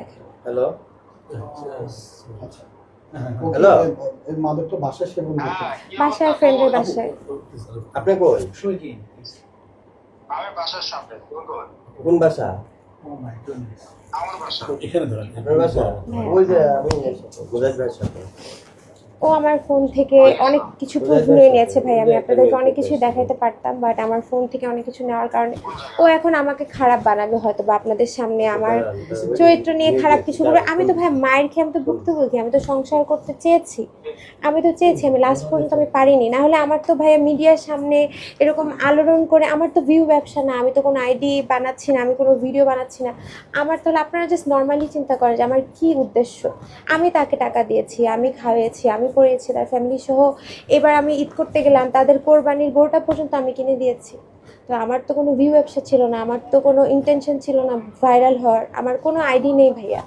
দেখেন। হ্যালো আচ্ছা হ্যালো এই মাদকটা বাসায় সেবন করতে বাসায় ফ্রেন্ডের বাসায়। আপনি কই আমি বাসার সামনে কোন বাসা আমার বাসা এখানে ধরেন আপনার বাসা হ্যাঁ। ওই যে আমি মুজাহিদ ভাইয়ের সাথে ও আমার ফোন থেকে অনেক কিছু প্রুফ নিয়ে নিয়েছে ভাই। আমি আপনাদেরকে অনেক কিছু দেখাতে পারতাম, বাট আমার ফোন থেকে অনেক কিছু নেওয়ার কারণে ও এখন আমাকে খারাপ বানাবে হয়তো, বা আপনাদের সামনে আমার চরিত্র নিয়ে খারাপ কিছু করবে। আমি তো ভাই মায়ের খেয়ে আমি তো ভুক্তভোগী, আমি তো সংসার করতে চেয়েছি, আমি লাস্ট পর্যন্ত আমি পারিনি। না হলে আমার তো ভাইয়া মিডিয়ার সামনে এরকম আলোড়ন করে, আমার তো ভিউ ব্যবসা না, আমি তো কোনো আইডি বানাচ্ছি না, আমি কোনো ভিডিও বানাচ্ছি না। আমার তাহলে আপনারা জাস্ট নর্মালি চিন্তা করেন যে আমার কী উদ্দেশ্য। আমি তাকে টাকা দিয়েছি, আমি খাওয়াইছি, আমি পড়িয়েছি তার ফ্যামিলি সহ। এবার আমি ঈদ করতে গেলাম, তাদের কোরবানির গরুটা পর্যন্ত আমি কিনে দিয়েছি। তো আমার তো কোনো ভিউ ব্যবসা ছিল না, আমার তো কোনো ইন্টেনশন ছিল না ভাইরাল হওয়ার, আমার কোনো আইডি নেই ভাইয়া।